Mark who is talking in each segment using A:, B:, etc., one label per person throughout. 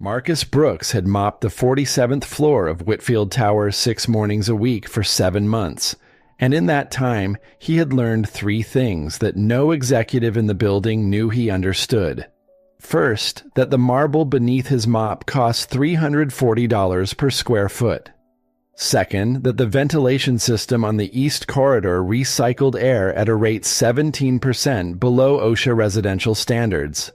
A: Marcus Brooks had mopped the 47th floor of Whitfield Tower 6 mornings a week for 7 months, and in that time he had learned 3 things that no executive in the building knew he understood. First, that the marble beneath his mop cost $340 per square foot. Second, that the ventilation system on the East Corridor recycled air at a rate 17% below OSHA residential standards.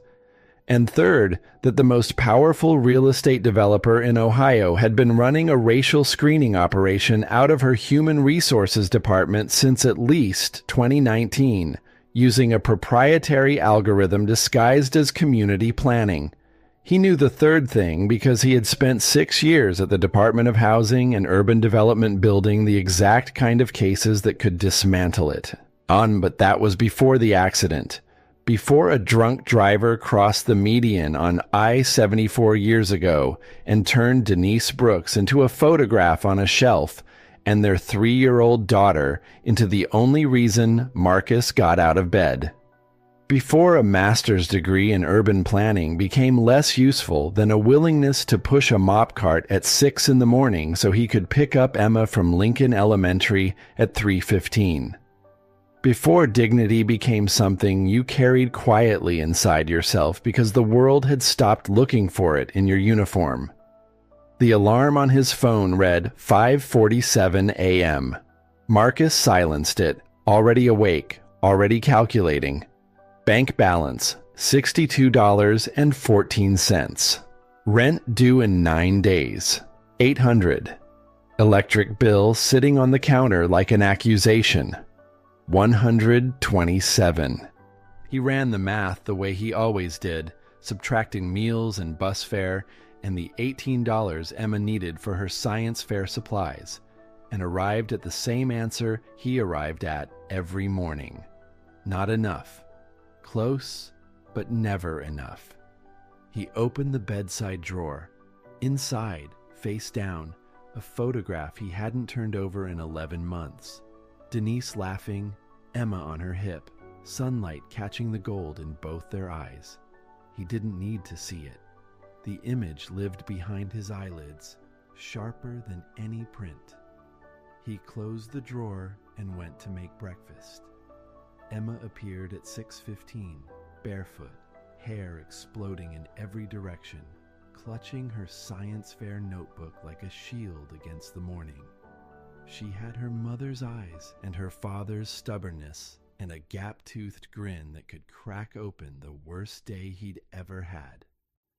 A: And third, that the most powerful real estate developer in Ohio had been running a racial screening operation out of her human resources department since at least 2019, using a proprietary algorithm disguised as community planning. He knew the third thing because he had spent 6 years at the Department of Housing and Urban Development building the exact kind of cases that could dismantle it. But that was before the accident. Before a drunk driver crossed the median on I-74 years ago and turned Denise Brooks into a photograph on a shelf and their 3-year-old daughter into the only reason Marcus got out of bed. Before a master's degree in urban planning became less useful than a willingness to push a mop cart at 6 in the morning so he could pick up Emma from Lincoln Elementary at 3:15. Before dignity became something you carried quietly inside yourself because the world had stopped looking for it in your uniform. The alarm on his phone read 5:47 a.m. Marcus silenced it, already awake, already calculating. Bank balance, $62.14. Rent due in 9 days, $800. Electric bill sitting on the counter like an accusation, $127. He ran the math the way he always did, subtracting meals and bus fare and the $18 Emma needed for her science fair supplies, and arrived at the same answer he arrived at every morning. Not enough. Close, but never enough. He opened the bedside drawer. Inside, face down, a photograph he hadn't turned over in 11 months. Denise laughing, Emma on her hip, sunlight catching the gold in both their eyes. He didn't need to see it. The image lived behind his eyelids, sharper than any print. He closed the drawer and went to make breakfast. Emma appeared at 6:15, barefoot, hair exploding in every direction, clutching her science fair notebook like a shield against the morning. She had her mother's eyes and her father's stubbornness and a gap-toothed grin that could crack open the worst day he'd ever had.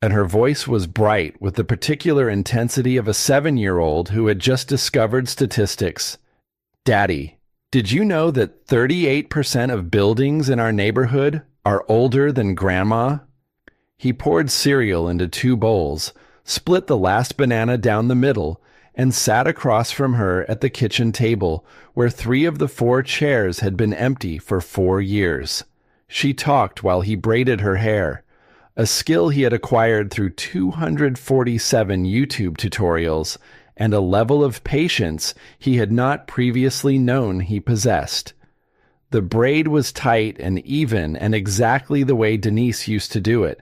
A: And her voice was bright with the particular intensity of a 7-year-old who had just discovered statistics. "Daddy, did you know that 38% of buildings in our neighborhood are older than Grandma?" He poured cereal into 2 bowls, split the last banana down the middle, and sat across from her at the kitchen table, where 3 of the 4 chairs had been empty for 4 years. She talked while he braided her hair, a skill he had acquired through 247 YouTube tutorials and a level of patience he had not previously known he possessed. The braid was tight and even and exactly the way Denise used to do it,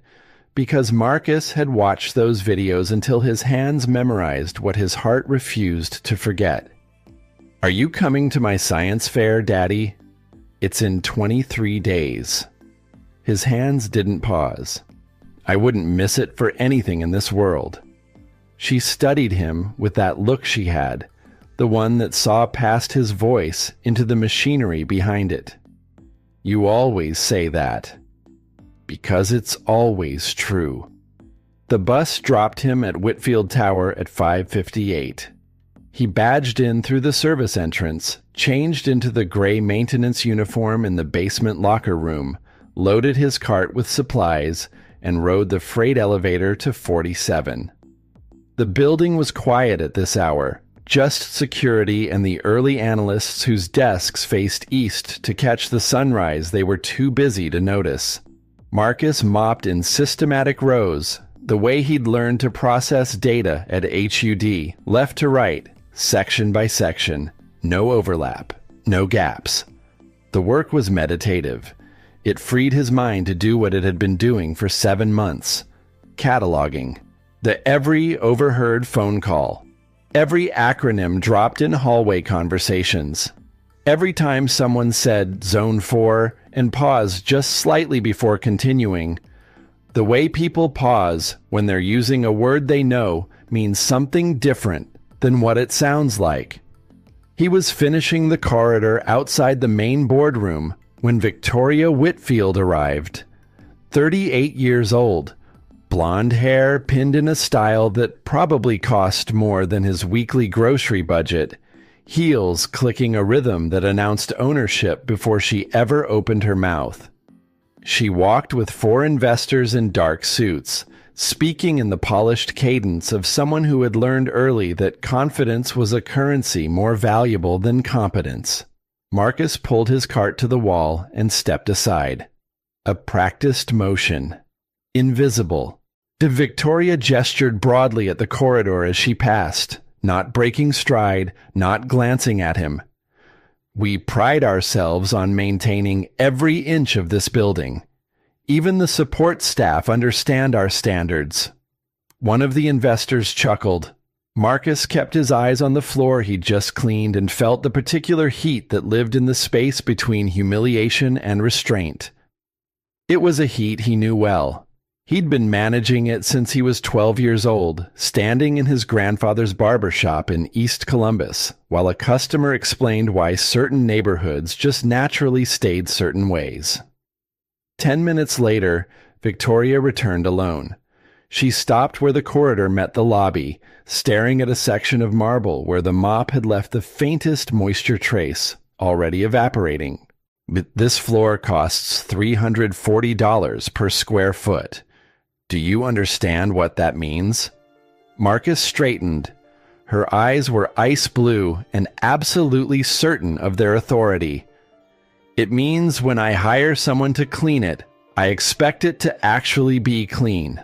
A: because Marcus had watched those videos until his hands memorized what his heart refused to forget. "Are you coming to my science fair, Daddy? It's in 23 days. His hands didn't pause. "I wouldn't miss it for anything in this world." She studied him with that look she had, the one that saw past his voice into the machinery behind it. "You always say that." "Because it's always true." The bus dropped him at Whitfield Tower at 5:58. He badged in through the service entrance, changed into the gray maintenance uniform in the basement locker room, loaded his cart with supplies, and rode the freight elevator to 47. The building was quiet at this hour, just security and the early analysts whose desks faced east to catch the sunrise they were too busy to notice. Marcus mopped in systematic rows, the way he'd learned to process data at HUD, left to right, section by section, no overlap, no gaps. The work was meditative. It freed his mind to do what it had been doing for 7 months, cataloging. The every overheard phone call. Every acronym dropped in hallway conversations. Every time someone said Zone 4 and paused just slightly before continuing. The way people pause when they're using a word they know means something different than what it sounds like. He was finishing the corridor outside the main boardroom when Victoria Whitfield arrived. 38 years old, blonde hair pinned in a style that probably cost more than his weekly grocery budget, heels clicking a rhythm that announced ownership before she ever opened her mouth. She walked with 4 investors in dark suits, speaking in the polished cadence of someone who had learned early that confidence was a currency more valuable than competence. Marcus pulled his cart to the wall and stepped aside. A practiced motion. Invisible. Victoria gestured broadly at the corridor as she passed, not breaking stride, not glancing at him. We pride ourselves on maintaining every inch of this building. Even the support staff understand our standards. One of the investors chuckled. Marcus kept his eyes on the floor he'd just cleaned and felt the particular heat that lived in the space between humiliation and restraint. It was a heat he knew well. He'd been managing it since he was 12 years old, standing in his grandfather's barber shop in East Columbus, while a customer explained why certain neighborhoods just naturally stayed certain ways. 10 minutes later, Victoria returned alone. She stopped where the corridor met the lobby, staring at a section of marble where the mop had left the faintest moisture trace, already evaporating. This floor costs $340 per square foot. Do you understand what that means? Marcus straightened. Her eyes were ice blue and absolutely certain of their authority. It means when I hire someone to clean it, I expect it to actually be clean.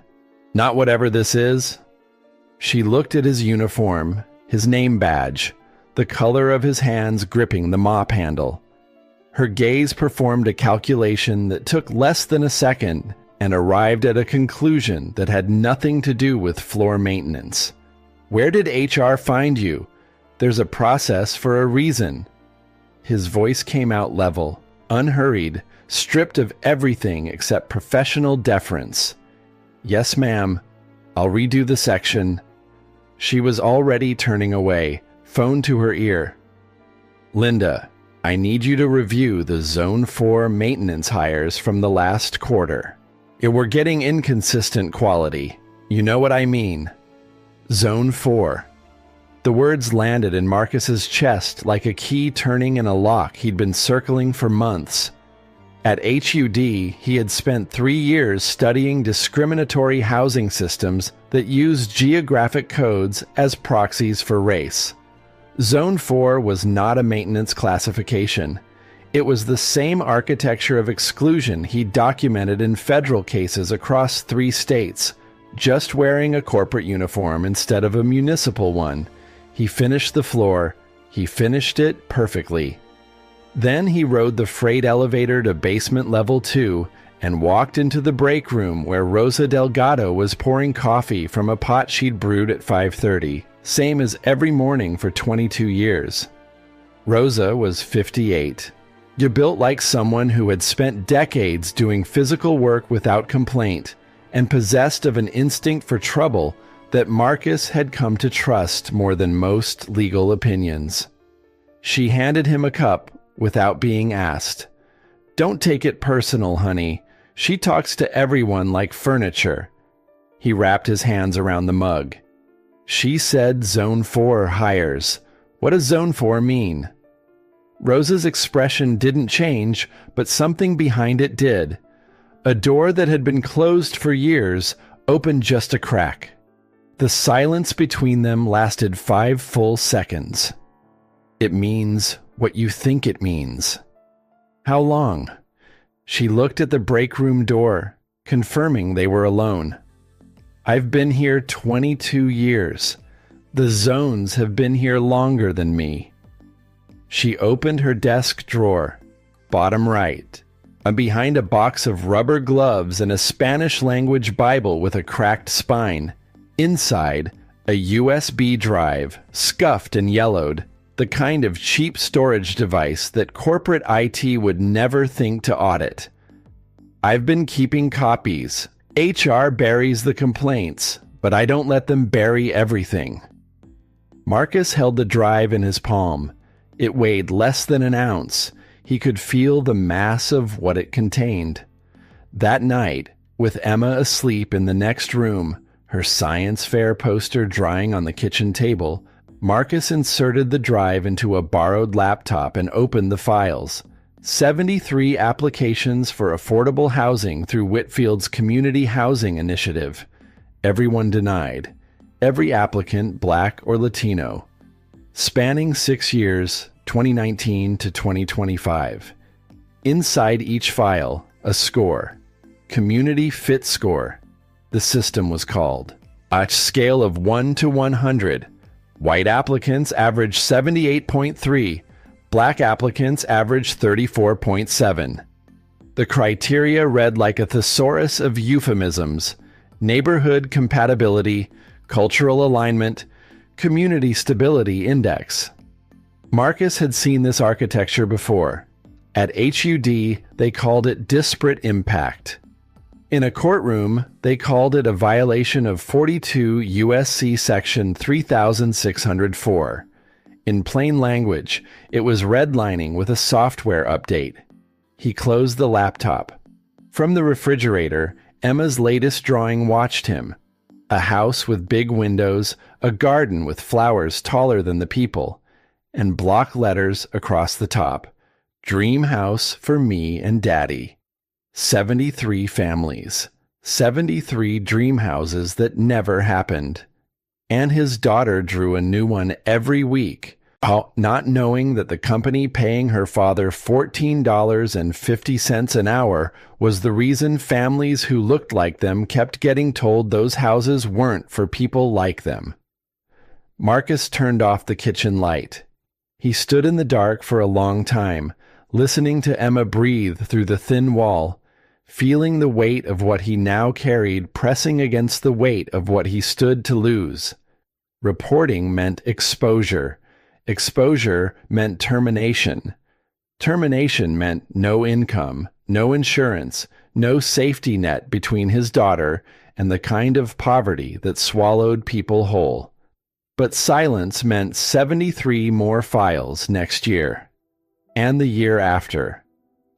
A: Not whatever this is. She looked at his uniform, his name badge, the color of his hands gripping the mop handle. Her gaze performed a calculation that took less than a second and arrived at a conclusion that had nothing to do with floor maintenance. Where did HR find you? There's a process for a reason. His voice came out level, unhurried, stripped of everything except professional deference. Yes, ma'am. I'll redo the section. She was already turning away, phone to her ear. Linda, I need you to review the Zone 4 maintenance hires from the last quarter. We're getting inconsistent quality. You know what I mean. Zone 4. The words landed in Marcus's chest like a key turning in a lock he'd been circling for months. At HUD, he had spent 3 years studying discriminatory housing systems that use geographic codes as proxies for race. Zone 4 was not a maintenance classification. It was the same architecture of exclusion he documented in federal cases across 3 states, just wearing a corporate uniform instead of a municipal one. He finished the floor. He finished it perfectly. Then he rode the freight elevator to basement level 2 and walked into the break room where Rosa Delgado was pouring coffee from a pot she'd brewed at 5:30, same as every morning for 22 years. Rosa was 58. You built like someone who had spent decades doing physical work without complaint and possessed of an instinct for trouble that Marcus had come to trust more than most legal opinions. She handed him a cup without being asked. Don't take it personal, honey. She talks to everyone like furniture. He wrapped his hands around the mug. She said Zone 4 hires. What does Zone 4 mean? Rosa's expression didn't change, but something behind it did. A door that had been closed for years opened just a crack. The silence between them lasted 5 full seconds. It means what you think it means. How long? She looked at the break room door, confirming they were alone. I've been here 22 years. The zones have been here longer than me. She opened her desk drawer, bottom right, and behind a box of rubber gloves and a Spanish-language Bible with a cracked spine, Inside, a USB drive, scuffed and yellowed, the kind of cheap storage device that corporate IT would never think to audit. "I've been keeping copies. HR buries the complaints, but I don't let them bury everything." Marcus held the drive in his palm. It weighed less than an ounce. He could feel the mass of what it contained. That night, with Emma asleep in the next room, her science fair poster drying on the kitchen table, Marcus inserted the drive into a borrowed laptop and opened the files. 73 applications for affordable housing through Whitfield's Community Housing Initiative. Everyone denied. Every applicant Black or Latino. Spanning 6 years, 2019 to 2025. Inside each file, a score. Community Fit Score, the system was called. A scale of 1 to 100. White applicants averaged 78.3. Black applicants averaged 34.7. The criteria read like a thesaurus of euphemisms: neighborhood compatibility, cultural alignment, community stability index. Marcus had seen this architecture before. At HUD, they called it disparate impact. In a courtroom, they called it a violation of 42 U.S.C. Section 3604. In plain language, it was redlining with a software update. He closed the laptop. From the refrigerator, Emma's latest drawing watched him. A house with big windows, a garden with flowers taller than the people, and block letters across the top. Dream house for me and Daddy. 73 families. 73 dream houses that never happened. And his daughter drew a new one every week, not knowing that the company paying her father $14.50 an hour was the reason families who looked like them kept getting told those houses weren't for people like them. Marcus turned off the kitchen light. He stood in the dark for a long time, listening to Emma breathe through the thin wall, feeling the weight of what he now carried pressing against the weight of what he stood to lose. Reporting meant exposure. Exposure meant termination. Termination meant no income, no insurance, no safety net between his daughter and the kind of poverty that swallowed people whole. But silence meant 73 more files next year, and the year after,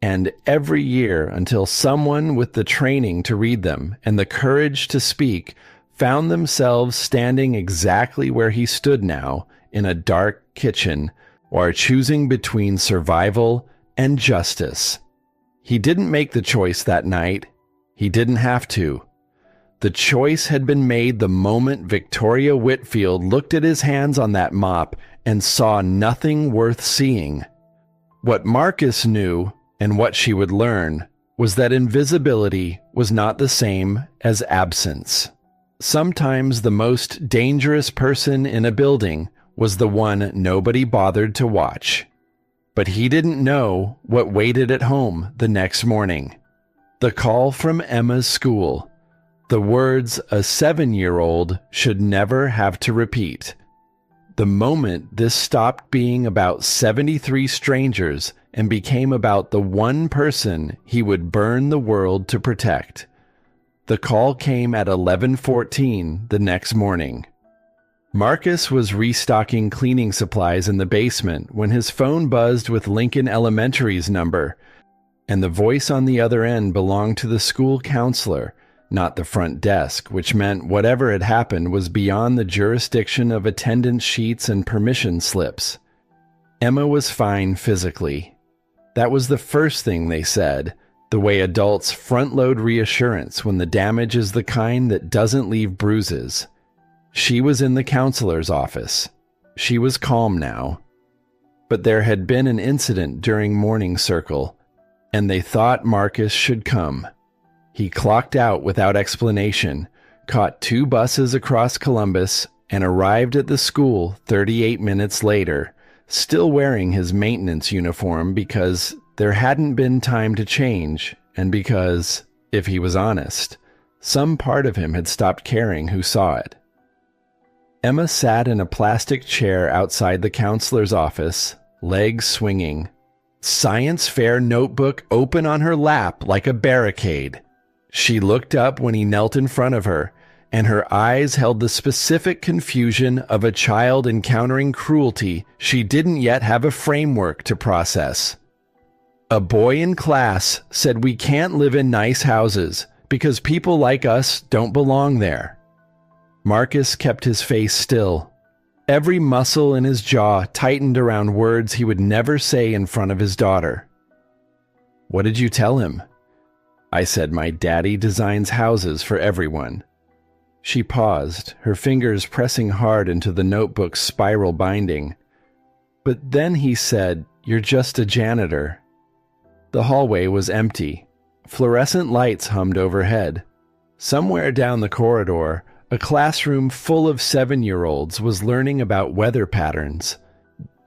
A: and every year until someone with the training to read them and the courage to speak found themselves standing exactly where he stood now in a dark kitchen, or choosing between survival and justice. He didn't make the choice that night. He didn't have to. The choice had been made the moment Victoria Whitfield looked at his hands on that mop and saw nothing worth seeing. What Marcus knew, and what she would learn, was that invisibility was not the same as absence. Sometimes the most dangerous person in a building was the one nobody bothered to watch. But he didn't know what waited at home the next morning. The call from Emma's school. The words a 7-year-old should never have to repeat. The moment this stopped being about 73 strangers and became about the one person he would burn the world to protect. The call came at 11:14 the next morning. Marcus was restocking cleaning supplies in the basement when his phone buzzed with Lincoln Elementary's number, and the voice on the other end belonged to the school counselor, not the front desk, which meant whatever had happened was beyond the jurisdiction of attendance sheets and permission slips. Emma was fine physically. That was the first thing they said, the way adults front-load reassurance when the damage is the kind that doesn't leave bruises. She was in the counselor's office. She was calm now. But there had been an incident during morning circle, and they thought Marcus should come. He clocked out without explanation, caught 2 buses across Columbus, and arrived at the school 38 minutes later, still wearing his maintenance uniform because there hadn't been time to change, and because, if he was honest, some part of him had stopped caring who saw it. Emma sat in a plastic chair outside the counselor's office, legs swinging, science fair notebook open on her lap like a barricade. She looked up when he knelt in front of her, and her eyes held the specific confusion of a child encountering cruelty she didn't yet have a framework to process. A boy in class said we can't live in nice houses because people like us don't belong there. Marcus kept his face still. Every muscle in his jaw tightened around words he would never say in front of his daughter. "What did you tell him?" I said my daddy designs houses for everyone. She paused, her fingers pressing hard into the notebook's spiral binding. But then he said, "You're just a janitor." The hallway was empty. Fluorescent lights hummed overhead. Somewhere down the corridor, a classroom full of 7-year-olds was learning about weather patterns.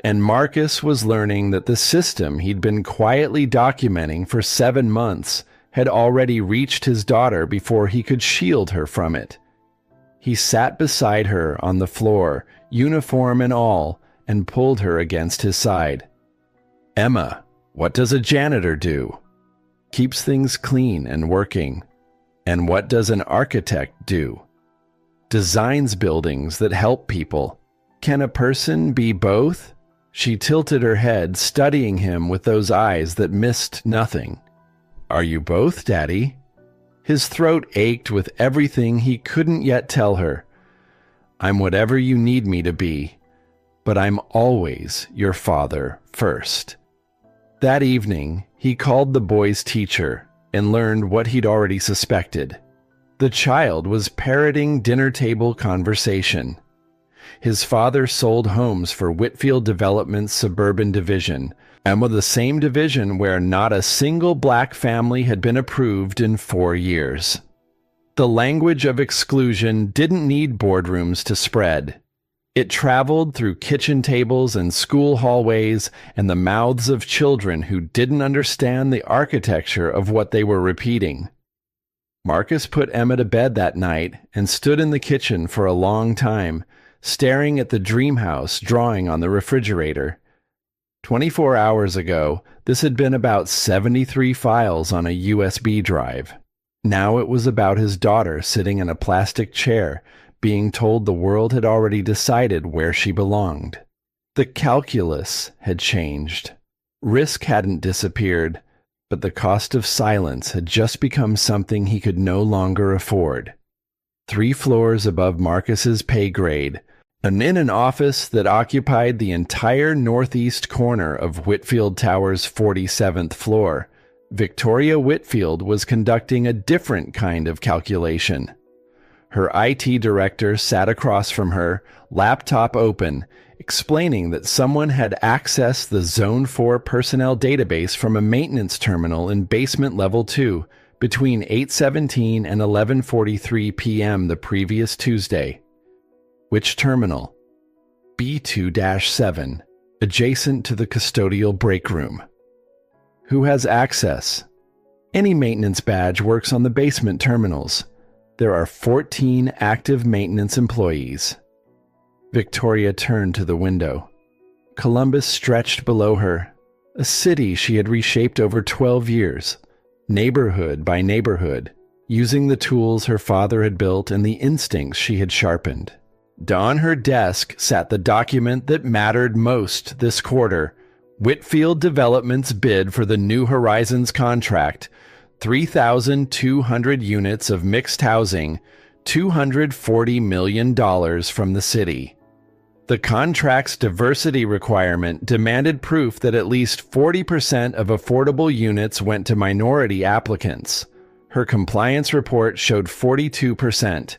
A: And Marcus was learning that the system he'd been quietly documenting for 7 months had already reached his daughter before he could shield her from it. He sat beside her on the floor, uniform and all, and pulled her against his side. "Emma, what does a janitor do?" "Keeps things clean and working." "And what does an architect do?" "Designs buildings that help people." "Can a person be both?" She tilted her head, studying him with those eyes that missed nothing. "Are you both, Daddy?" His throat ached with everything he couldn't yet tell her. "I'm whatever you need me to be, but I'm always your father first." That evening, he called the boy's teacher and learned what he'd already suspected. The child was parroting dinner table conversation. His father sold homes for Whitfield Development's suburban division, and with the same division where not a single black family had been approved in 4 years. The language of exclusion didn't need boardrooms to spread. It traveled through kitchen tables and school hallways and the mouths of children who didn't understand the architecture of what they were repeating. Marcus put Emma to bed that night and stood in the kitchen for a long time, staring at the dream house drawing on the refrigerator. 24 hours ago, this had been about 73 files on a USB drive. Now it was about his daughter sitting in a plastic chair, being told the world had already decided where she belonged. The calculus had changed. Risk hadn't disappeared, but the cost of silence had just become something he could no longer afford. 3 floors above Marcus's pay grade, and in an office that occupied the entire northeast corner of Whitfield Tower's 47th floor, Victoria Whitfield was conducting a different kind of calculation. Her IT director sat across from her, laptop open, explaining that someone had accessed the Zone 4 personnel database from a maintenance terminal in basement level 2 between 8:17 and 11:43 p.m. the previous Tuesday. Which terminal? B2-7, adjacent to the custodial break room. Who has access? Any maintenance badge works on the basement terminals. There are 14 active maintenance employees. Victoria turned to the window. Columbus stretched below her, a city she had reshaped over 12 years, neighborhood by neighborhood, using the tools her father had built and the instincts she had sharpened. On her desk sat the document that mattered most this quarter, Whitfield Development's bid for the New Horizons contract, 3,200 units of mixed housing, $240 million from the city. The contract's diversity requirement demanded proof that at least 40% of affordable units went to minority applicants. Her compliance report showed 42%.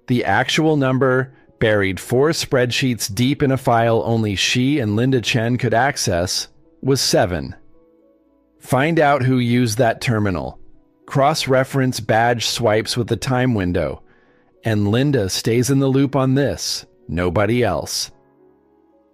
A: The actual number, buried 4 spreadsheets deep in a file only she and Linda Chen could access, was 7. Find out who used that terminal. Cross-reference badge swipes with the time window. And Linda stays in the loop on this, nobody else.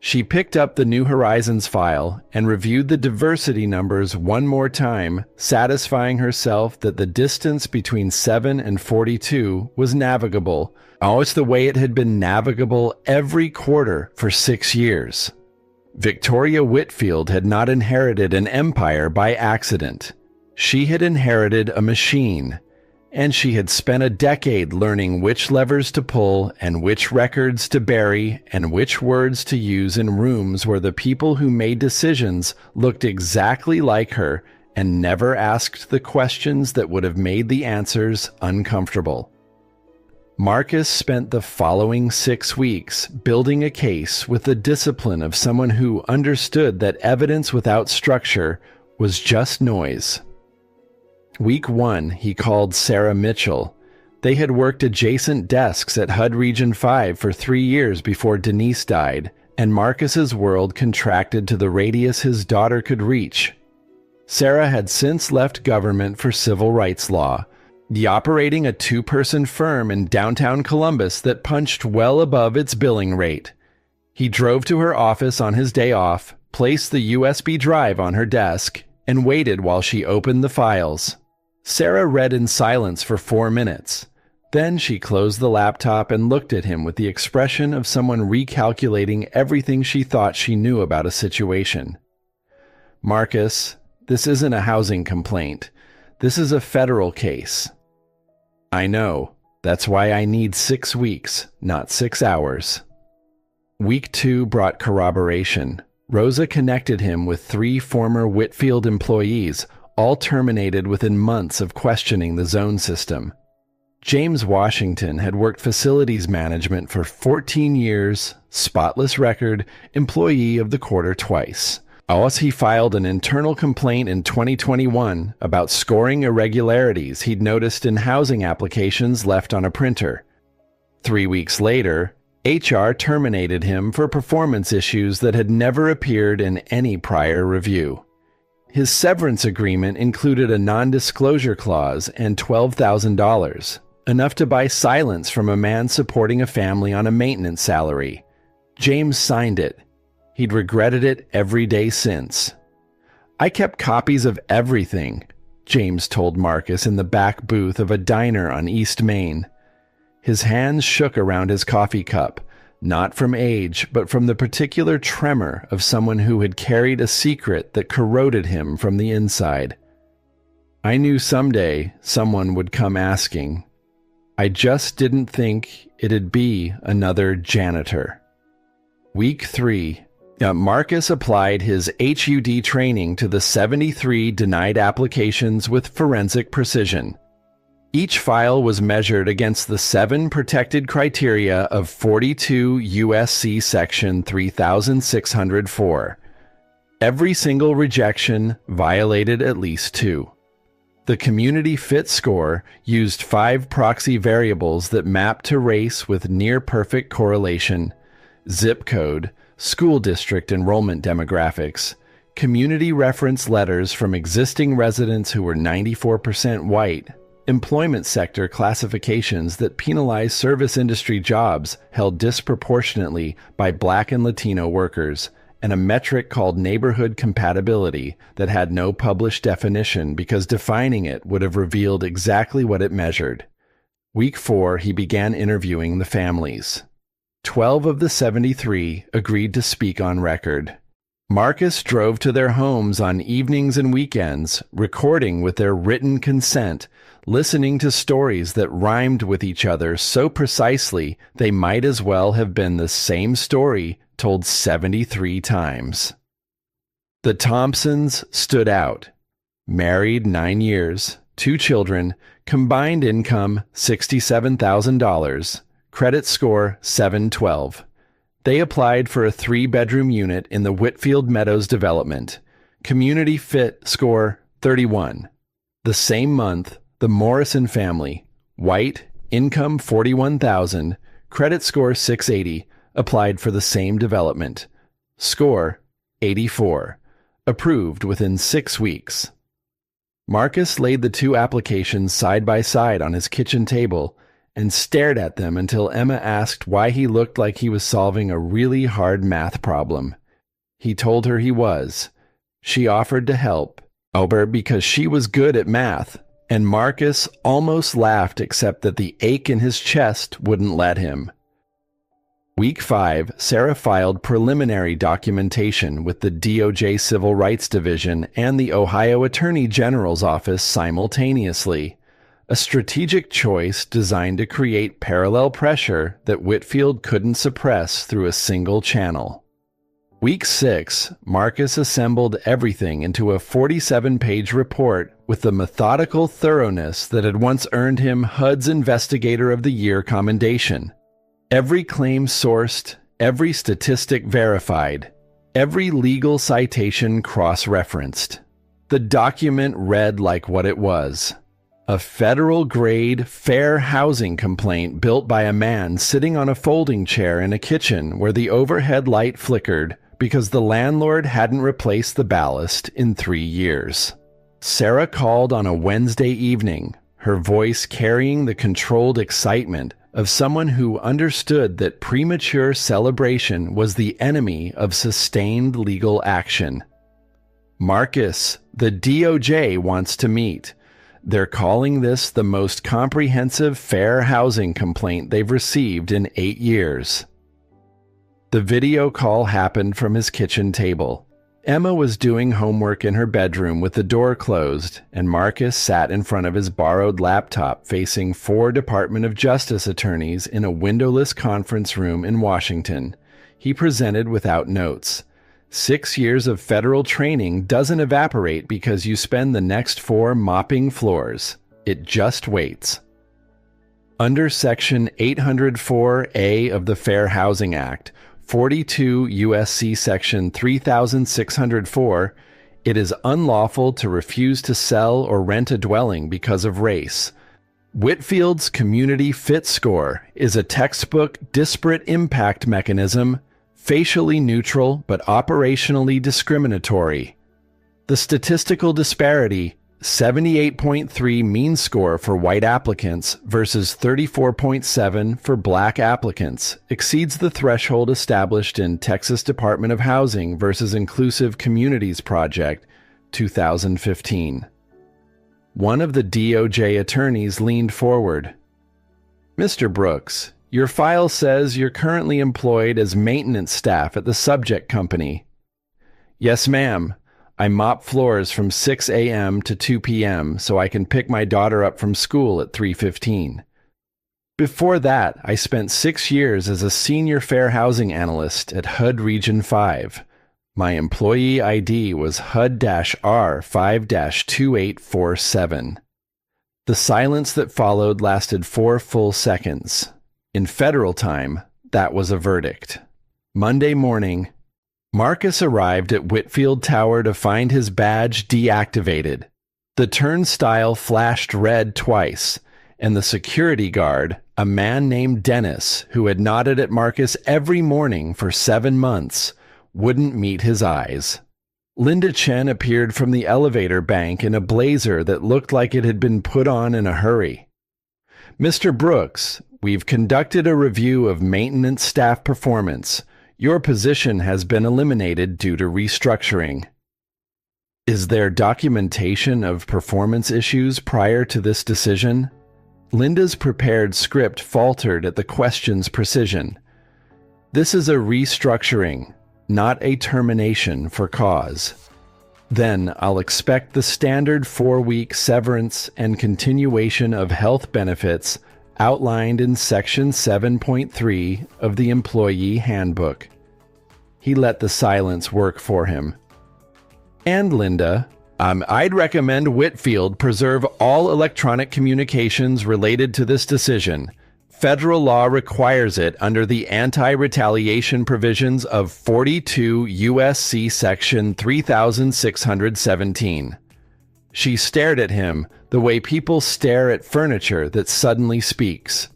A: She picked up the New Horizons file and reviewed the diversity numbers one more time, satisfying herself that the distance between 7 and 42 was navigable, almost the way it had been navigable every quarter for 6 years. Victoria Whitfield had not inherited an empire by accident. She had inherited a machine, and she had spent a decade learning which levers to pull and which records to bury and which words to use in rooms where the people who made decisions looked exactly like her and never asked the questions that would have made the answers uncomfortable. Marcus spent the following 6 weeks building a case with the discipline of someone who understood that evidence without structure was just noise. Week 1, he called Sarah Mitchell. They had worked adjacent desks at HUD Region 5 for 3 years before Denise died, and Marcus's world contracted to the radius his daughter could reach. Sarah had since left government for civil rights law, operating a 2-person firm in downtown Columbus that punched well above its billing rate. He drove to her office on his day off, placed the USB drive on her desk, and waited while she opened the files. Sarah read in silence for 4 minutes. Then she closed the laptop and looked at him with the expression of someone recalculating everything she thought she knew about a situation. "Marcus, this isn't a housing complaint. This is a federal case." "I know. That's why I need 6 weeks, not 6 hours. Week 2 brought corroboration. Rosa connected him with 3 former Whitfield employees, all terminated within months of questioning the zone system. James Washington had worked facilities management for 14 years, spotless record, employee of the quarter twice. Also, he filed an internal complaint in 2021 about scoring irregularities he'd noticed in housing applications left on a printer. 3 weeks later, HR terminated him for performance issues that had never appeared in any prior review. His severance agreement included a non-disclosure clause and $12,000, enough to buy silence from a man supporting a family on a maintenance salary. James signed it. He'd regretted it every day since. "I kept copies of everything," James told Marcus in the back booth of a diner on East Main. His hands shook around his coffee cup, not from age, but from the particular tremor of someone who had carried a secret that corroded him from the inside. "I knew someday someone would come asking. I just didn't think it'd be another janitor." Week 3. Marcus applied his HUD training to the 73 denied applications with forensic precision. Each file was measured against the 7 protected criteria of 42 U.S.C. Section 3604. Every single rejection violated at least 2. The community fit score used 5 proxy variables that mapped to race with near-perfect correlation: zip code, school district enrollment demographics, community reference letters from existing residents who were 94% white, employment sector classifications that penalize service industry jobs held disproportionately by Black and Latino workers, and a metric called neighborhood compatibility that had no published definition because defining it would have revealed exactly what it measured. Week 4, he began interviewing the families. 12 of the 73 agreed to speak on record. Marcus drove to their homes on evenings and weekends, recording with their written consent, listening to stories that rhymed with each other so precisely they might as well have been the same story told 73 times. The Thompsons stood out. Married 9 years, 2 children, combined income $67,000, credit score 712. They applied for a 3-bedroom unit in the Whitfield Meadows development. Community fit score 31. The same month, the Morrison family, white, income $41,000, credit score 680, applied for the same development. Score 84. Approved within 6 weeks. Marcus laid the 2 applications side by side on his kitchen table and stared at them until Emma asked why he looked like he was solving a really hard math problem. He told her he was. She offered to help, because she was good at math, and Marcus almost laughed except that the ache in his chest wouldn't let him. Week 5, Sarah filed preliminary documentation with the DOJ Civil Rights Division and the Ohio Attorney General's office simultaneously, a strategic choice designed to create parallel pressure that Whitfield couldn't suppress through a single channel. Week 6, Marcus assembled everything into a 47-page report with the methodical thoroughness that had once earned him HUD's Investigator of the Year commendation. Every claim sourced, every statistic verified, every legal citation cross-referenced. The document read like what it was: a federal-grade fair housing complaint built by a man sitting on a folding chair in a kitchen where the overhead light flickered because the landlord hadn't replaced the ballast in 3 years. Sarah called on a Wednesday evening, her voice carrying the controlled excitement of someone who understood that premature celebration was the enemy of sustained legal action. Marcus, the DOJ wants to meet. They're calling this the most comprehensive fair housing complaint they've received in 8 years. The video call happened from his kitchen table. Emma was doing homework in her bedroom with the door closed, and Marcus sat in front of his borrowed laptop facing 4 Department of Justice attorneys in a windowless conference room in Washington. He presented without notes. 6 years of federal training doesn't evaporate because you spend the next 4 mopping floors. It just waits. Under Section 804A of the Fair Housing Act, 42 U.S.C. Section 3604, it is unlawful to refuse to sell or rent a dwelling because of race. Whitfield's Community Fit Score is a textbook disparate impact mechanism, facially neutral but operationally discriminatory. The statistical disparity, 78.3 mean score for white applicants versus 34.7 for black applicants, exceeds the threshold established in Texas Department of Housing versus Inclusive Communities Project, 2015. One of the DOJ attorneys leaned forward. "Mr. Brooks, your file says you're currently employed as maintenance staff at the subject company." "Yes, ma'am. I mop floors from 6 a.m. to 2 p.m. so I can pick my daughter up from school at 3:15. Before that, I spent 6 years as a senior fair housing analyst at HUD Region 5. My employee ID was HUD-R 5-2847. The silence that followed lasted 4 full seconds. In federal time, that was a verdict. Monday morning, Marcus arrived at Whitfield Tower to find his badge deactivated. The turnstile flashed red twice, and the security guard, a man named Dennis, who had nodded at Marcus every morning for 7 months, wouldn't meet his eyes. Linda Chen appeared from the elevator bank in a blazer that looked like it had been put on in a hurry. "Mr. Brooks, we've conducted a review of maintenance staff performance. Your position has been eliminated due to restructuring." "Is there documentation of performance issues prior to this decision?" Linda's prepared script faltered at the question's precision. "This is a restructuring, not a termination for cause." "Then I'll expect the standard 4-week severance and continuation of health benefits outlined in Section 7.3 of the Employee Handbook." He let the silence work for him. "And Linda, I'd recommend Whitfield preserve all electronic communications related to this decision. Federal law requires it under the anti-retaliation provisions of 42 U.S.C. Section 3617. She stared at him the way people stare at furniture that suddenly speaks.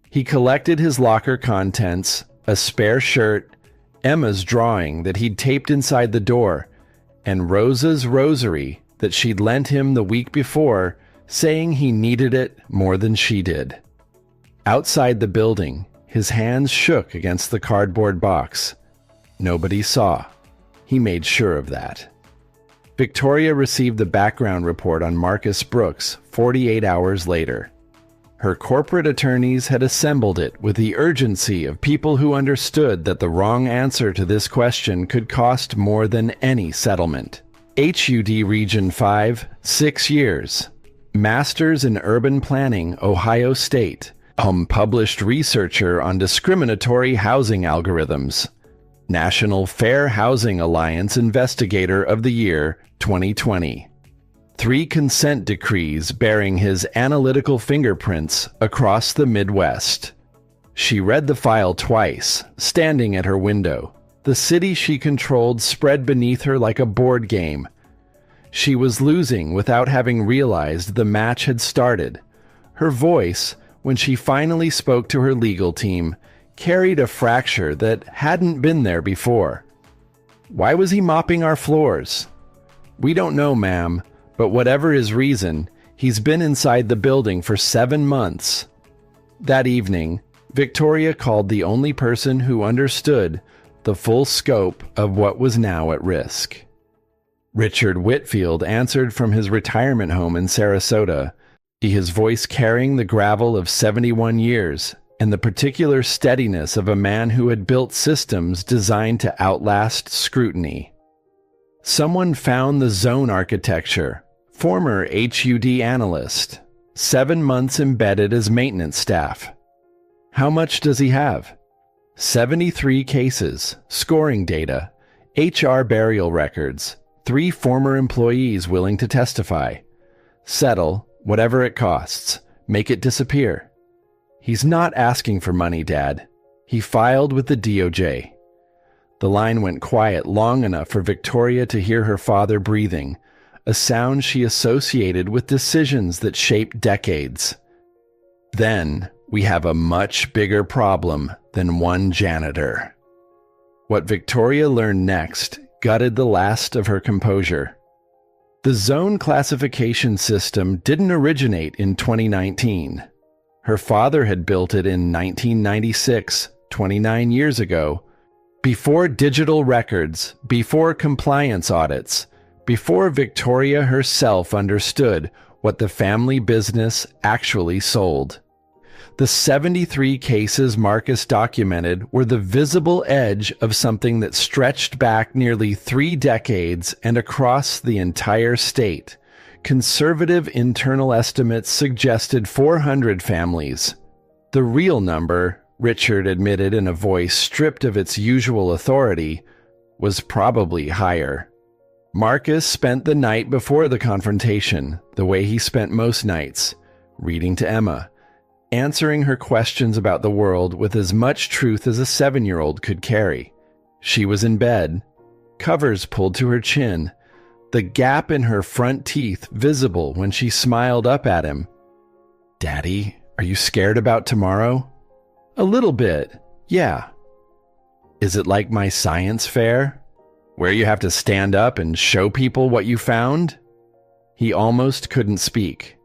A: He collected his locker contents, a spare shirt, Emma's drawing that he'd taped inside the door, and Rosa's rosary that she'd lent him the week before, saying he needed it more than she did. Outside the building, his hands shook against the cardboard box. Nobody saw. He made sure of that. Victoria received the background report on Marcus Brooks 48 hours later. Her corporate attorneys had assembled it with the urgency of people who understood that the wrong answer to this question could cost more than any settlement. HUD Region 5, 6 years. Masters in Urban Planning, Ohio State. Published researcher on discriminatory housing algorithms. National Fair Housing Alliance Investigator of the Year 2020. 3 consent decrees bearing his analytical fingerprints across the Midwest. She read the file twice, standing at her window. The city she controlled spread beneath her like a board game. She was losing without having realized the match had started. Her voice, when she finally spoke to her legal team, carried a fracture that hadn't been there before. Why was he mopping our floors? We don't know, ma'am, but whatever his reason, he's been inside the building for 7 months. That evening, Victoria called the only person who understood the full scope of what was now at risk. Richard Whitfield answered from his retirement home in Sarasota, his voice carrying the gravel of 71 years and the particular steadiness of a man who had built systems designed to outlast scrutiny. Someone found the zone architecture, former HUD analyst, 7 months embedded as maintenance staff. How much does he have? 73 cases, scoring data, HR burial records, 3 former employees willing to testify. Settle, whatever it costs. Make it disappear. He's not asking for money, Dad. He filed with the DOJ. The line went quiet long enough for Victoria to hear her father breathing, a sound she associated with decisions that shaped decades. Then we have a much bigger problem than one janitor. What Victoria learned next gutted the last of her composure. The zone classification system didn't originate in 2019. Her father had built it in 1996, 29 years ago, before digital records, before compliance audits, before Victoria herself understood what the family business actually sold. The 73 cases Marcus documented were the visible edge of something that stretched back nearly 3 decades and across the entire state. Conservative internal estimates suggested 400 families. The real number, Richard admitted in a voice stripped of its usual authority, was probably higher. Marcus spent the night before the confrontation the way he spent most nights, reading to Emma, answering her questions about the world with as much truth as a 7-year-old could carry. She was in bed, covers pulled to her chin, the gap in her front teeth visible when she smiled up at him. "Daddy, are you scared about tomorrow?" "A little bit, yeah." "Is it like my science fair, where you have to stand up and show people what you found?" He almost couldn't speak.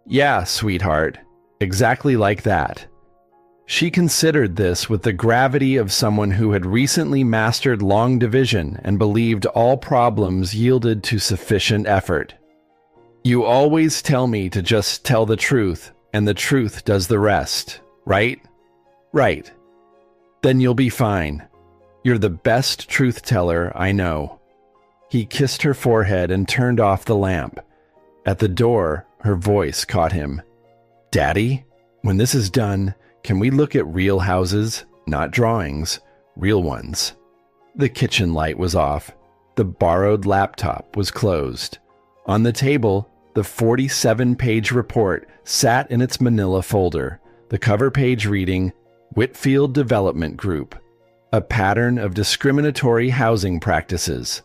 A: "Yeah, sweetheart. Exactly like that." She considered this with the gravity of someone who had recently mastered long division and believed all problems yielded to sufficient effort. "You always tell me to just tell the truth, and the truth does the rest, right?" "Right." "Then you'll be fine. You're the best truth teller I know." He kissed her forehead and turned off the lamp. At the door, her voice caught him. "Daddy, when this is done, can we look at real houses? Not drawings, real ones." The kitchen light was off. The borrowed laptop was closed. On the table, the 47-page report sat in its manila folder, the cover page reading, "Whitfield Development Group, a Pattern of Discriminatory Housing Practices,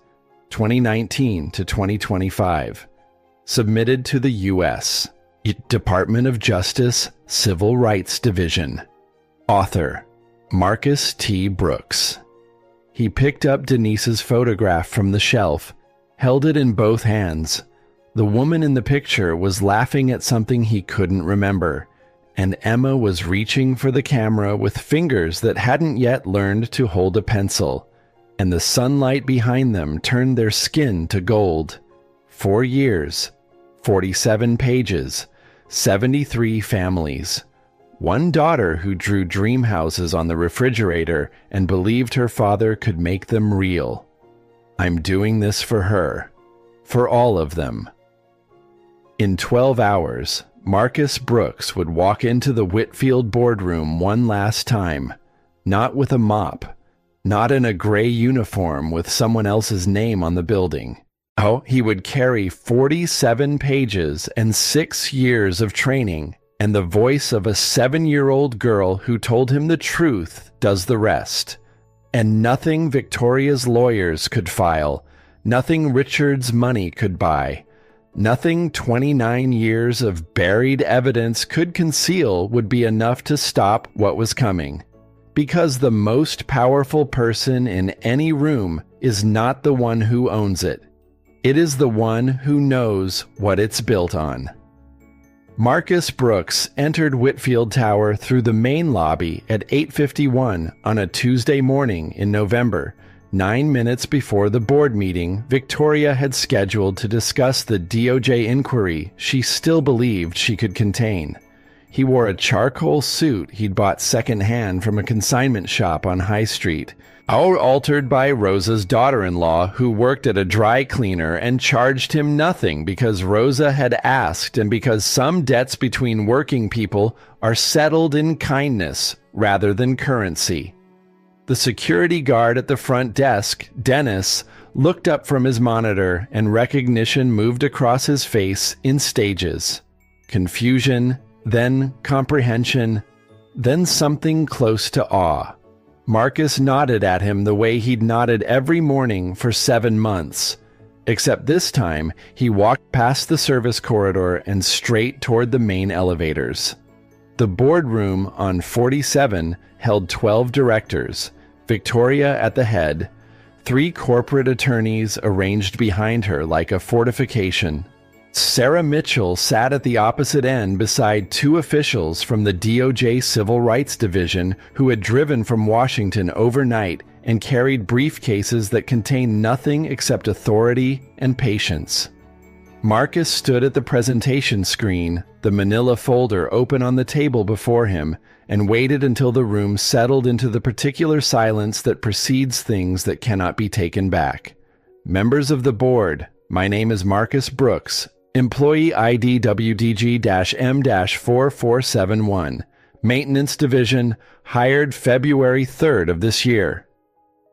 A: 2019 to 2025, submitted to the U.S. Department of Justice, Civil Rights Division. Author, Marcus T. Brooks." He picked up Denise's photograph from the shelf, held it in both hands. The woman in the picture was laughing at something he couldn't remember, and Emma was reaching for the camera with fingers that hadn't yet learned to hold a pencil, and the sunlight behind them turned their skin to gold. 4 years, 47 pages, 73 families. One daughter who drew dream houses on the refrigerator and believed her father could make them real. I'm doing this for her, for all of them. In 12 hours, Marcus Brooks would walk into the Whitfield boardroom one last time, not with a mop, not in a gray uniform with someone else's name on the building. Oh, he would carry 47 pages and 6 years of training, and the voice of a 7-year-old girl who told him the truth does the rest. And nothing Victoria's lawyers could file, nothing Richard's money could buy, nothing 29 years of buried evidence could conceal would be enough to stop what was coming. Because the most powerful person in any room is not the one who owns it. It is the one who knows what it's built on. Marcus Brooks entered Whitfield Tower through the main lobby at 8:51 on a Tuesday morning in November, 9 minutes before the board meeting Victoria had scheduled to discuss the DOJ inquiry she still believed she could contain. He wore a charcoal suit he'd bought secondhand from a consignment shop on High Street, all altered by Rosa's daughter-in-law, who worked at a dry cleaner and charged him nothing because Rosa had asked and because some debts between working people are settled in kindness rather than currency. The security guard at the front desk, Dennis, looked up from his monitor and recognition moved across his face in stages. Confusion, then comprehension, then something close to awe. Marcus nodded at him the way he'd nodded every morning for 7 months, except this time he walked past the service corridor and straight toward the main elevators. The boardroom on 47 held 12 directors, Victoria at the head, 3 corporate attorneys arranged behind her like a fortification. Sarah Mitchell sat at the opposite end beside 2 officials from the DOJ Civil Rights Division who had driven from Washington overnight and carried briefcases that contained nothing except authority and patience. Marcus stood at the presentation screen, the manila folder open on the table before him, and waited until the room settled into the particular silence that precedes things that cannot be taken back. Members of the board, my name is Marcus Brooks, Employee ID WDG-M-4471, Maintenance Division, hired February 3rd of this year.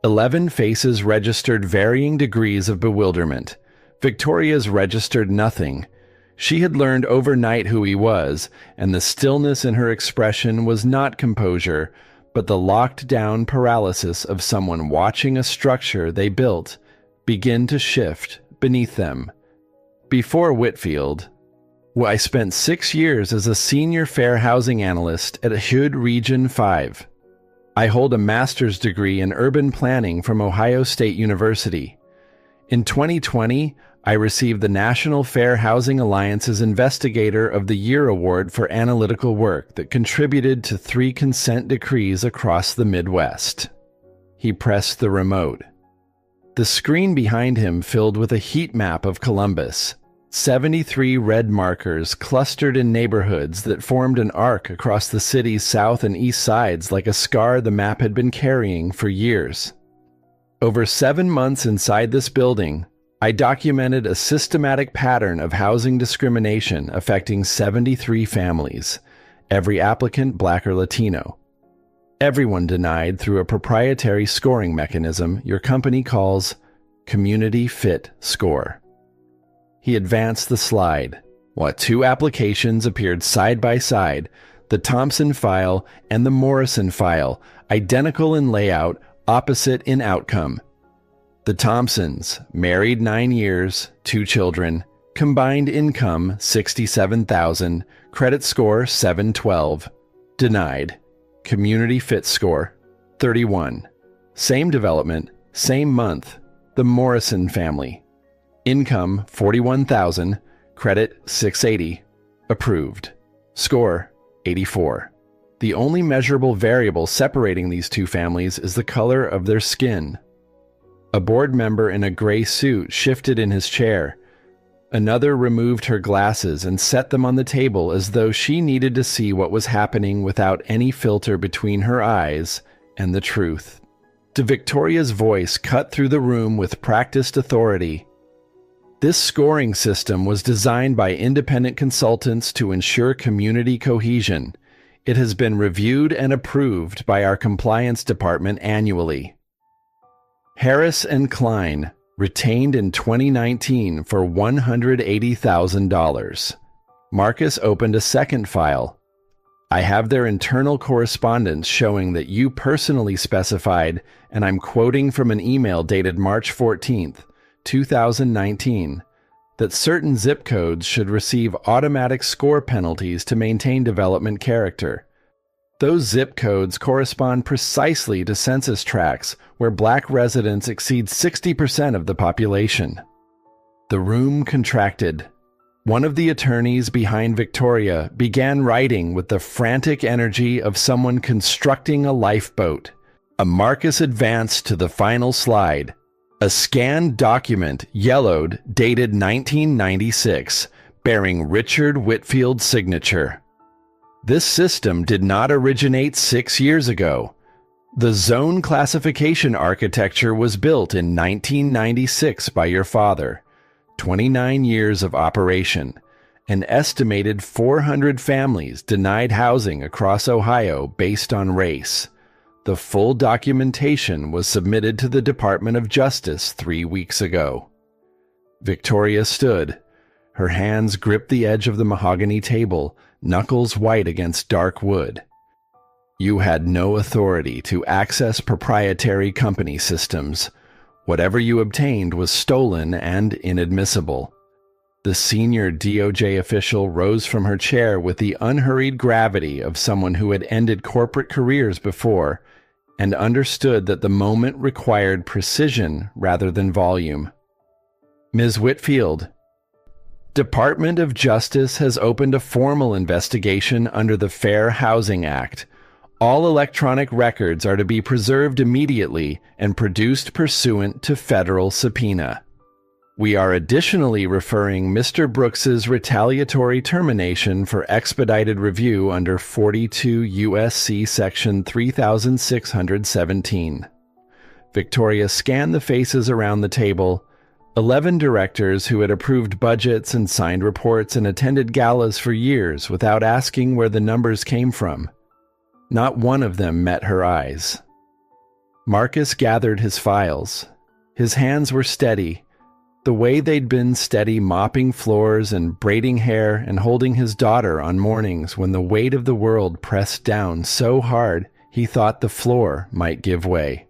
A: 11 faces registered varying degrees of bewilderment. Victoria's registered nothing. She had learned overnight who he was, and the stillness in her expression was not composure, but the locked-down paralysis of someone watching a structure they built begin to shift beneath them. Before Whitfield, I spent 6 years as a senior fair housing analyst at HUD Region 5. I hold a master's degree in urban planning from Ohio State University. In 2020, I received the National Fair Housing Alliance's Investigator of the Year Award for analytical work that contributed to 3 consent decrees across the Midwest. He pressed the remote. The screen behind him filled with a heat map of Columbus. 73 red markers clustered in neighborhoods that formed an arc across the city's south and east sides like a scar the map had been carrying for years. Over 7 months inside this building, I documented a systematic pattern of housing discrimination affecting 73 families, every applicant Black or Latino. Everyone denied through a proprietary scoring mechanism your company calls Community Fit Score. He advanced the slide. 2 applications appeared side by side, the Thompson file and the Morrison file, identical in layout, opposite in outcome. The Thompsons, married 9 years, 2 children, combined income $67,000, credit score 712, denied. Community Fit Score 31. Same development, same month. The Morrison family. Income $41,000, credit $680, approved. Score 84. The only measurable variable separating these two families is the color of their skin. A board member in a gray suit shifted in his chair. Another removed her glasses and set them on the table as though she needed to see what was happening without any filter between her eyes and the truth. Victoria's voice cut through the room with practiced authority. This scoring system was designed by independent consultants to ensure community cohesion. It has been reviewed and approved by our compliance department annually. Harris and Klein, retained in 2019 for $180,000. Marcus opened a second file. I have their internal correspondence showing that you personally specified, and I'm quoting from an email dated March 14th, 2019, that certain zip codes should receive automatic score penalties to maintain development character. Those zip codes correspond precisely to census tracts where Black residents exceed 60% of the population. The room contracted. One of the attorneys behind Victoria began writing with the frantic energy of someone constructing a lifeboat. Marcus advanced to the final slide. A scanned document, yellowed, dated 1996, bearing Richard Whitfield's signature. This system did not originate 6 years ago. The zone classification architecture was built in 1996 by your father. 29 years of operation. An estimated 400 families denied housing across Ohio based on race. The full documentation was submitted to the Department of Justice 3 weeks ago. Victoria stood. Her hands gripped the edge of the mahogany table, knuckles white against dark wood. You had no authority to access proprietary company systems. Whatever you obtained was stolen and inadmissible. The senior DOJ official rose from her chair with the unhurried gravity of someone who had ended corporate careers before and understood that the moment required precision rather than volume. Ms. Whitfield, Department of Justice has opened a formal investigation under the Fair Housing Act. All electronic records are to be preserved immediately and produced pursuant to federal subpoena. We are additionally referring Mr. Brooks's retaliatory termination for expedited review under 42 U.S.C. Section 3617. Victoria scanned the faces around the table. 11 directors who had approved budgets and signed reports and attended galas for years without asking where the numbers came from. Not one of them met her eyes. Marcus gathered his files. His hands were steady, the way they'd been steady mopping floors and braiding hair and holding his daughter on mornings when the weight of the world pressed down so hard he thought the floor might give way.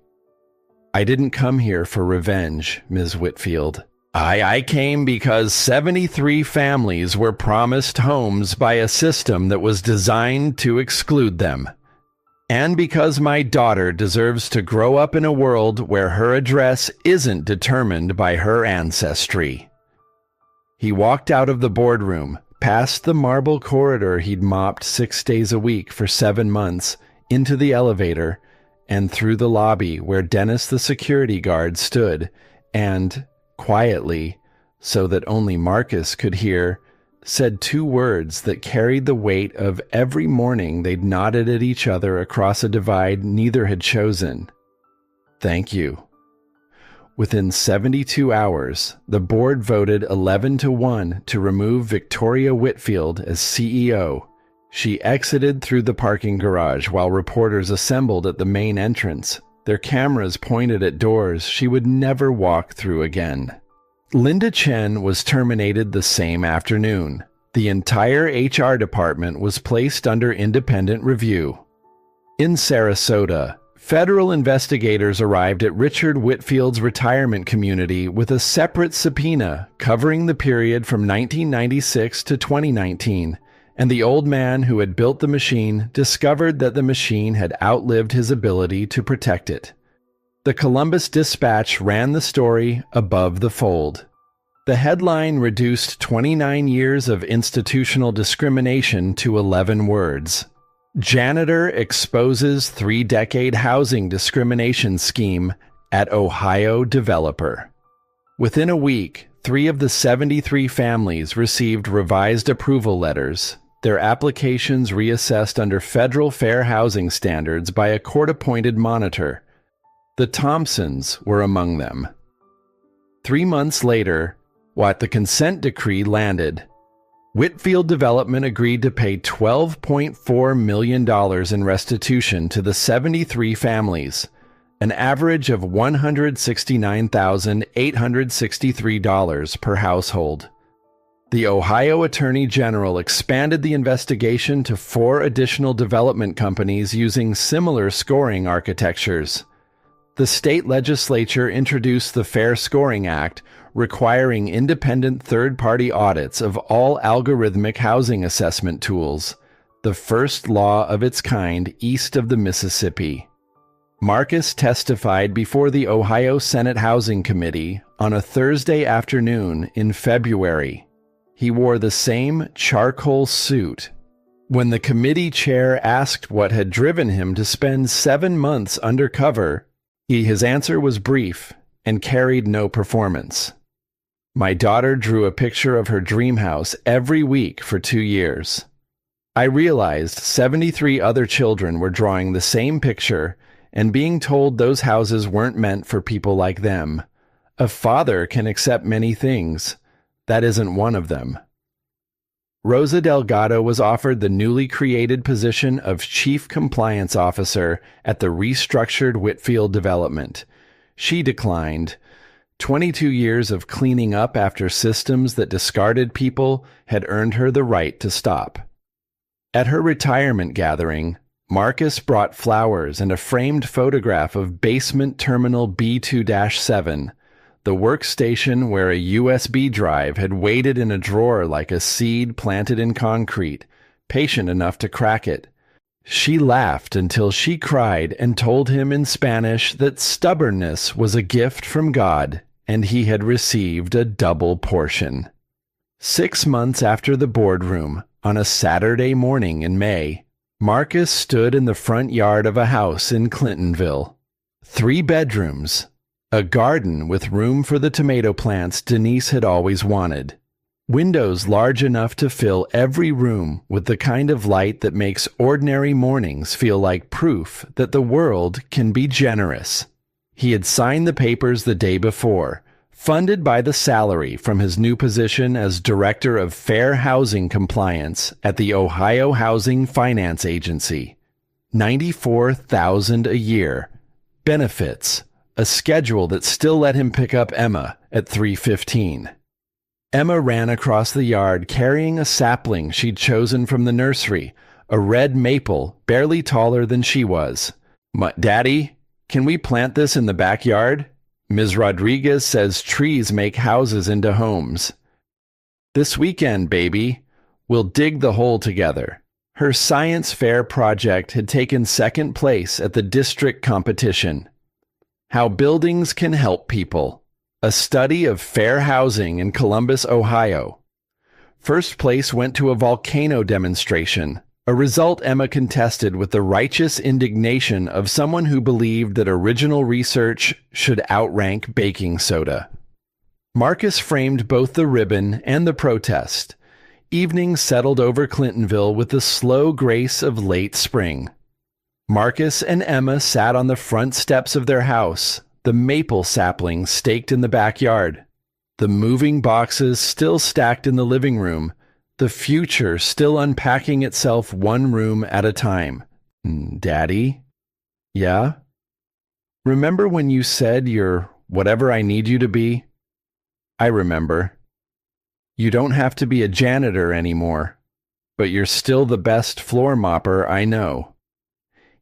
A: I didn't come here for revenge, Ms. Whitfield. I came because 73 families were promised homes by a system that was designed to exclude them. And because my daughter deserves to grow up in a world where her address isn't determined by her ancestry. He walked out of the boardroom, past the marble corridor he'd mopped 6 days a week for 7 months, into the elevator, and through the lobby where Dennis the security guard stood, and, quietly, so that only Marcus could hear, said 2 words that carried the weight of every morning they'd nodded at each other across a divide neither had chosen. Thank you. Within 72 hours, the board voted 11-1 to remove Victoria Whitfield as CEO. She exited through the parking garage while reporters assembled at the main entrance, their cameras pointed at doors she would never walk through again. Linda Chen was terminated the same afternoon. The entire HR department was placed under independent review. In Sarasota, federal investigators arrived at Richard Whitfield's retirement community with a separate subpoena covering the period from 1996 to 2019. And the old man who had built the machine discovered that the machine had outlived his ability to protect it. The Columbus Dispatch ran the story above the fold. The headline reduced 29 years of institutional discrimination to 11 words. Janitor exposes 3-decade housing discrimination scheme at Ohio developer. Within a week, 3 of the 73 families received revised approval letters, their applications reassessed under federal fair housing standards by a court-appointed monitor. The Thompsons were among them. 3 months later, the consent decree landed. Whitfield Development agreed to pay $12.4 million in restitution to the 73 families, an average of $169,863 per household. The Ohio Attorney General expanded the investigation to 4 additional development companies using similar scoring architectures. The state legislature introduced the Fair Scoring Act, requiring independent third-party audits of all algorithmic housing assessment tools, the first law of its kind east of the Mississippi. Marcus testified before the Ohio Senate Housing Committee on a Thursday afternoon in February. He wore the same charcoal suit. When the committee chair asked what had driven him to spend 7 months undercover, his answer was brief and carried no performance. My daughter drew a picture of her dream house every week for 2 years. I realized 73 other children were drawing the same picture and being told those houses weren't meant for people like them. A father can accept many things. That isn't one of them. Rosa Delgado was offered the newly created position of Chief Compliance Officer at the restructured Whitfield Development. She declined. 22 years of cleaning up after systems that discarded people had earned her the right to stop. At her retirement gathering, Marcus brought flowers and a framed photograph of Basement Terminal B2-7, the workstation where a USB drive had waited in a drawer like a seed planted in concrete, patient enough to crack it. She laughed until she cried and told him in Spanish that stubbornness was a gift from God and he had received a double portion. 6 months after the boardroom, on a Saturday morning in May, Marcus stood in the front yard of a house in Clintonville. 3 bedrooms, a garden with room for the tomato plants Denise had always wanted. Windows large enough to fill every room with the kind of light that makes ordinary mornings feel like proof that the world can be generous. He had signed the papers the day before, funded by the salary from his new position as Director of Fair Housing Compliance at the Ohio Housing Finance Agency. $94,000 a year. Benefits. A schedule that still let him pick up Emma at 3:15. Emma ran across the yard carrying a sapling she'd chosen from the nursery, a red maple barely taller than she was. "Daddy, can we plant this in the backyard? Ms. Rodriguez says trees make houses into homes." "This weekend, baby. We'll dig the hole together." Her science fair project had taken second place at the district competition. How Buildings Can Help People, a study of fair housing in Columbus, Ohio. First place went to a volcano demonstration, a result Emma contested with the righteous indignation of someone who believed that original research should outrank baking soda. Marcus framed both the ribbon and the protest. Evening settled over Clintonville with the slow grace of late spring. Marcus and Emma sat on the front steps of their house, the maple sapling staked in the backyard, the moving boxes still stacked in the living room, the future still unpacking itself one room at a time. "Daddy?" "Yeah?" "Remember when you said you're whatever I need you to be?" "I remember. You don't have to be a janitor anymore, but you're still the best floor mopper I know."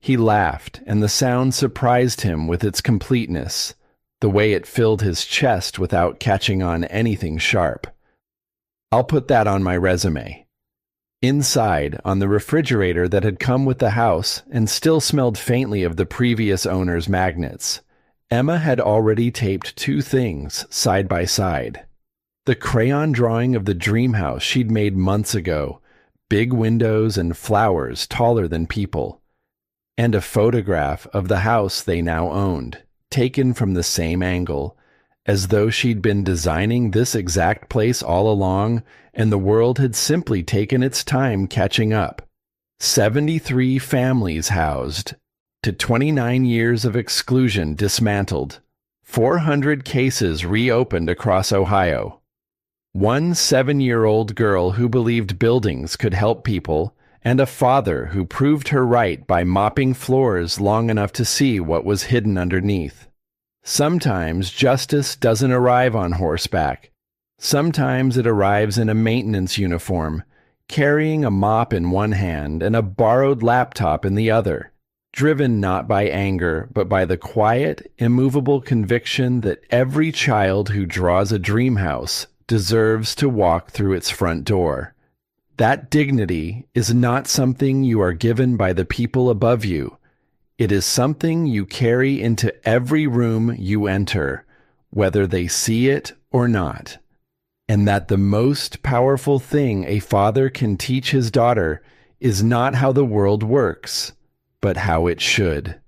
A: He laughed, and the sound surprised him with its completeness, the way it filled his chest without catching on anything sharp. "I'll put that on my resume." Inside, on the refrigerator that had come with the house and still smelled faintly of the previous owner's magnets, Emma had already taped 2 things side by side. The crayon drawing of the dream house she'd made months ago, big windows and flowers taller than people, and a photograph of the house they now owned, taken from the same angle, as though she'd been designing this exact place all along and the world had simply taken its time catching up. 73 families housed, to 29 years of exclusion dismantled, 400 cases reopened across Ohio. One 7-year-old girl who believed buildings could help people, and a father who proved her right by mopping floors long enough to see what was hidden underneath. Sometimes justice doesn't arrive on horseback. Sometimes it arrives in a maintenance uniform, carrying a mop in one hand and a borrowed laptop in the other, driven not by anger, but by the quiet, immovable conviction that every child who draws a dream house deserves to walk through its front door. That dignity is not something you are given by the people above you. It is something you carry into every room you enter, whether they see it or not. And that the most powerful thing a father can teach his daughter is not how the world works, but how it should.